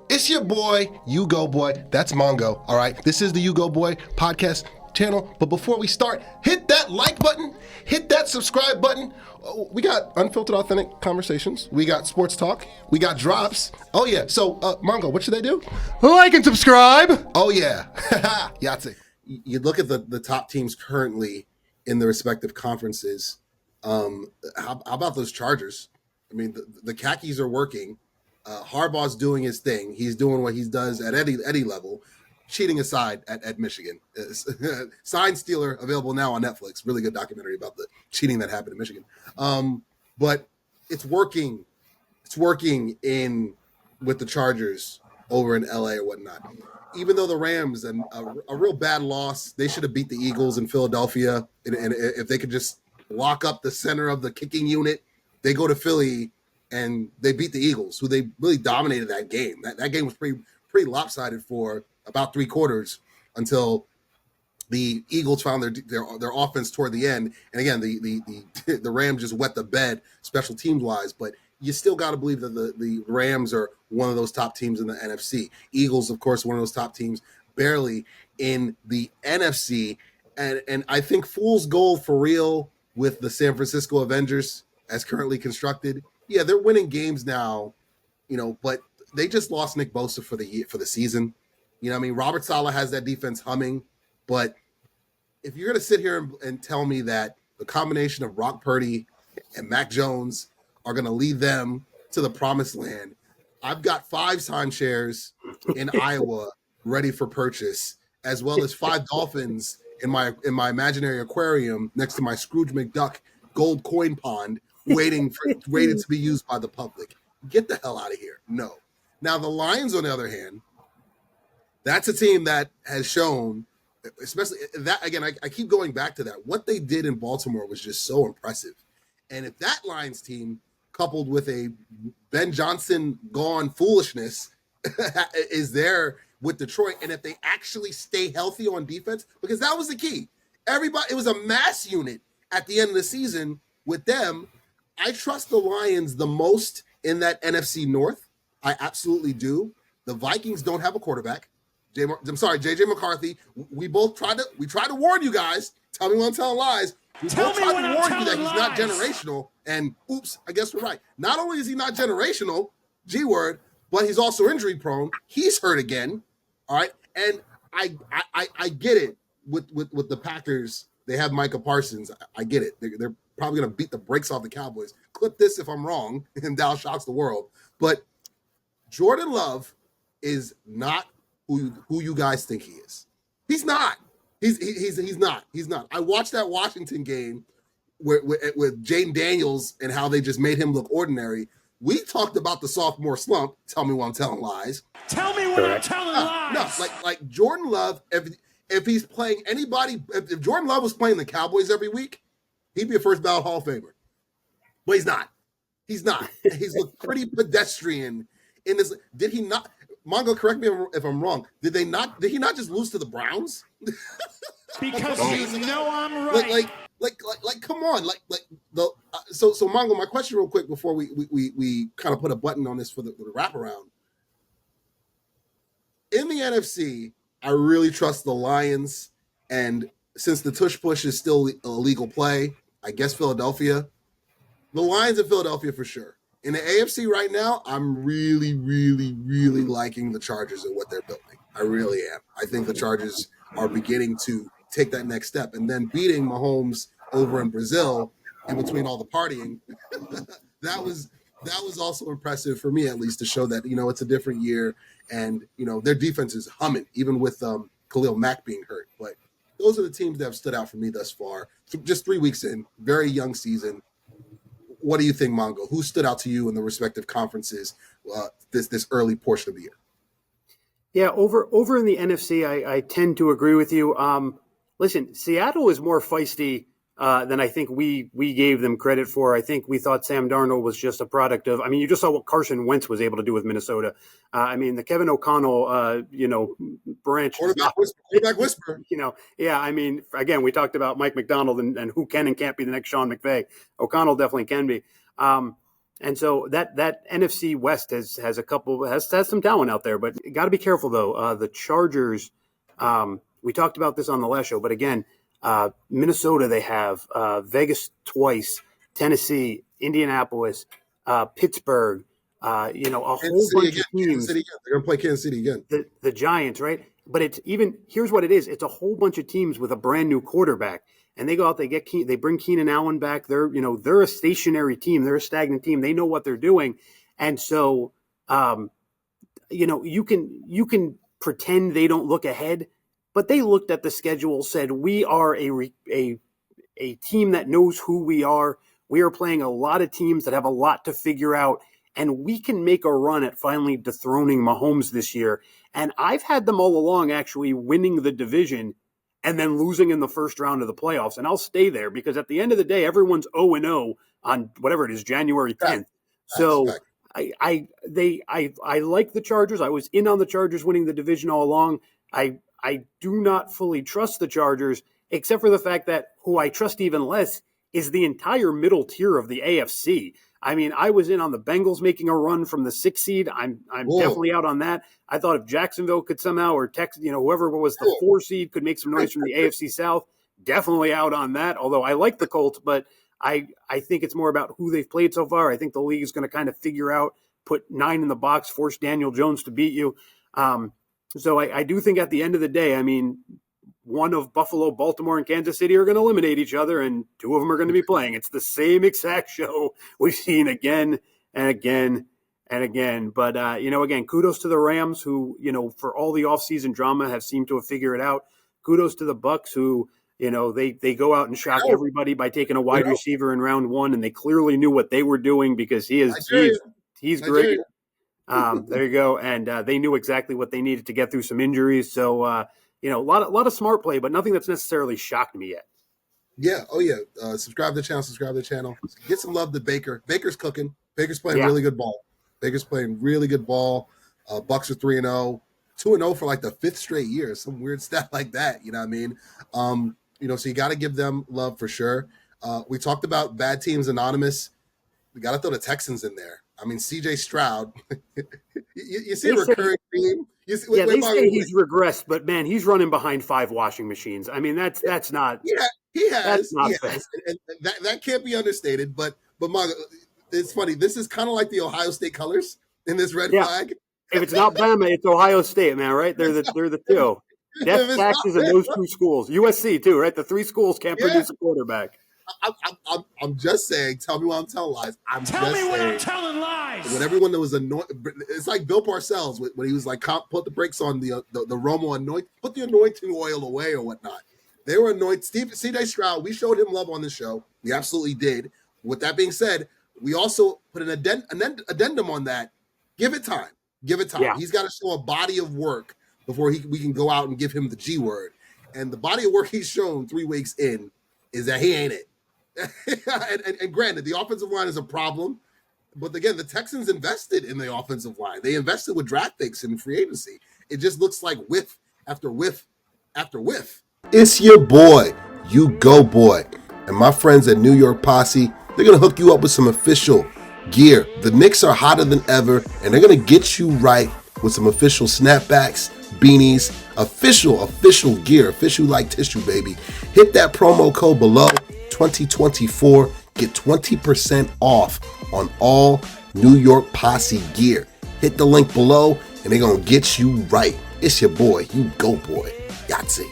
It's your boy, You Go Boy. That's Mongo, all right? This is the You Go Boy podcast channel. But before we start, hit that like button, hit that subscribe button. We got unfiltered, authentic conversations. We got sports talk. We got drops. Oh, yeah. So, Mongo, what should they do? Like and subscribe. Oh, yeah. Yahtzee. You look at the top teams currently in the respective conferences. How about those Chargers? I mean, the khakis are working. Harbaugh's doing his thing. He's doing what he does at any level. Cheating aside at Michigan. Sign Stealer, available now on Netflix. Really good documentary about the cheating that happened in Michigan. But it's working. It's working with the Chargers over in LA or whatnot. Even though the Rams, and a real bad loss, they should have beat the Eagles in Philadelphia. And if they could just lock up the center of the kicking unit, they go to Philly and they beat the Eagles, who they really dominated that game. That game was pretty lopsided for about three quarters until the Eagles found their offense toward the end. And again, the Rams just wet the bed special teams wise, but you still got to believe that the Rams are one of those top teams in the NFC. Eagles, of course, one of those top teams barely in the NFC. And I think fool's gold for real with the San Francisco Avengers as currently constructed. Yeah, they're winning games now, but they just lost Nick Bosa for the season. I mean, Robert Saleh has that defense humming, but if you're going to sit here and tell me that the combination of Brock Purdy and Mac Jones are going to lead them to the promised land, I've got 5 timeshares in Iowa ready for purchase, as well as 5 dolphins in my imaginary aquarium next to my Scrooge McDuck gold coin pond, waiting to be used by the public. Get the hell out of here. No. Now, the Lions, on the other hand, that's a team that has shown, especially that, again, I keep going back to that. What they did in Baltimore was just so impressive. And if that Lions team, coupled with a Ben Johnson gone foolishness, is there with Detroit, and if they actually stay healthy on defense, because that was the key. It was a mass unit at the end of the season with them. I trust the Lions the most in that NFC North. I absolutely do. The Vikings don't have a quarterback. JJ McCarthy. We tried to warn you guys. Tell me when I'm telling lies. We both tried to warn you that he's not generational. And oops, I guess we're right. Not only is he not generational, G-word, but he's also injury prone. He's hurt again. All right. And I get it with the Packers. They have Micah Parsons. I get it. They're probably going to beat the brakes off the Cowboys. Clip this if I'm wrong, and Dallas shocks the world. But Jordan Love is not who you guys think he is. He's not. He's not. He's not. I watched that Washington game with Jaden Daniels and how they just made him look ordinary. We talked about the sophomore slump. Tell me when I'm telling lies. Tell me when I'm telling lies. No, like Jordan Love, if he's playing anybody, if Jordan Love was playing the Cowboys every week, he'd be a first ballot Hall of Famer. But he's not. He's not. He's looked pretty pedestrian in this. Did he not? Mongo, correct me if I'm wrong. Did he not just lose to the Browns? Because you know I'm right. Like, come on, so Mongo, my question real quick before we kind of put a button on this for the wraparound. In the NFC, I really trust the Lions, and since the tush push is still a legal play, I guess Philadelphia. The Lions in Philadelphia for sure. In the AFC right now, I'm really, really, really liking the Chargers and what they're building. I really am. I think the Chargers are beginning to take that next step, and then beating Mahomes over in Brazil in between all the partying, that was also impressive for me, at least, to show that, it's a different year, and, their defense is humming, even with Khalil Mack being hurt. But those are the teams that have stood out for me thus far. Just 3 weeks in, very young season. What do you think, Mongo? Who stood out to you in the respective conferences this early portion of the year? Yeah, over in the NFC, I tend to agree with you. Listen, Seattle is more feisty than I think we gave them credit for. I think we thought Sam Darnold was just a product of, you just saw what Carson Wentz was able to do with Minnesota. The Kevin O'Connell, branch. Quarterback whisper. Again, we talked about Mike McDonald and who can and can't be the next Sean McVay. O'Connell definitely can be. And so that NFC West has some talent out there, but got to be careful though. The Chargers, we talked about this on the last show, but again, Minnesota, they have Vegas twice, Tennessee, Indianapolis, Pittsburgh, a whole bunch of teams. They're going to play Kansas City again. The Giants, right? But here's what it is. It's a whole bunch of teams with a brand new quarterback. And they go out, they bring Keenan Allen back. They're a stationary team. They're a stagnant team. They know what they're doing. And so, you can pretend they don't look ahead, but they looked at the schedule, said, we are a team that knows who we are. We are playing a lot of teams that have a lot to figure out, and we can make a run at finally dethroning Mahomes this year. And I've had them all along actually winning the division and then losing in the first round of the playoffs. And I'll stay there because at the end of the day, everyone's 0-0 on whatever it is, January 10th. So I like the Chargers. I was in on the Chargers winning the division all along. I do not fully trust the Chargers, except for the fact that who I trust even less is the entire middle tier of the AFC. I mean, I was in on the Bengals making a run from the 6th seed. I'm definitely out on that. I thought if Jacksonville could somehow, or Texas, whoever was the 4 seed could make some noise from the AFC South, definitely out on that. Although I like the Colts, but I think it's more about who they've played so far. I think the league is going to kind of figure out, put 9 in the box, force Daniel Jones to beat you. So I do think at the end of the day, I mean, one of Buffalo, Baltimore, and Kansas City are going to eliminate each other, and 2 of them are going to be playing. It's the same exact show we've seen again and again and again. But, again, kudos to the Rams who, for all the offseason drama have seemed to have figured it out. Kudos to the Bucs who, they go out and shock everybody by taking a wide receiver in round 1, and they clearly knew what they were doing because he's great. There you go. And they knew exactly what they needed to get through some injuries. So, a lot of smart play, but nothing that's necessarily shocked me yet. Yeah. Oh, yeah. Subscribe to the channel. Get some love to Baker. Baker's cooking. Baker's playing really good ball. Bucs are 3-0, 2-0 for like the 5th straight year. Some weird stat like that. You know what I mean? So you got to give them love for sure. We talked about bad teams anonymous. We got to throw the Texans in there. I mean, CJ Stroud. you see a recurring theme. They say he's regressed, but man, he's running behind 5 washing machines. I mean, that's not. Yeah, he has. That's not fair. And that can't be understated. But Margo, it's funny. This is kind of like the Ohio State colors in this red flag. If it's not Bama, it's Ohio State, man. Right? They're the 2. Death taxes in those 2 schools. USC too, right? The 3 schools can't produce a quarterback. I'm just saying. Tell me when I'm telling lies. I'm telling lies. When everyone that was annoyed, it's like Bill Parcells when he was like, "Put the brakes on the Romo put the anointing oil away or whatnot." They were annoyed. C.J. Stroud. We showed him love on the show. We absolutely did. With that being said, we also put an addendum on that. Give it time. Yeah. He's got to show a body of work before we can go out and give him the G word. And the body of work he's shown 3 weeks in is that he ain't it. and granted, the offensive line is a problem, but again, the Texans invested in the offensive line. They invested with draft picks and free agency. It just looks like whiff after whiff after whiff. It's your boy, You Go Boy, and my friends at New York Posse. They're gonna hook you up with some official gear. The Knicks are hotter than ever, and they're gonna get you right with some official snapbacks, beanies, official gear, official like tissue, baby. Hit that promo code below. 2024, get 20% off on all New York Posse gear. Hit the link below and they're gonna get you right. It's your boy, You Go Boy, Yahtzee.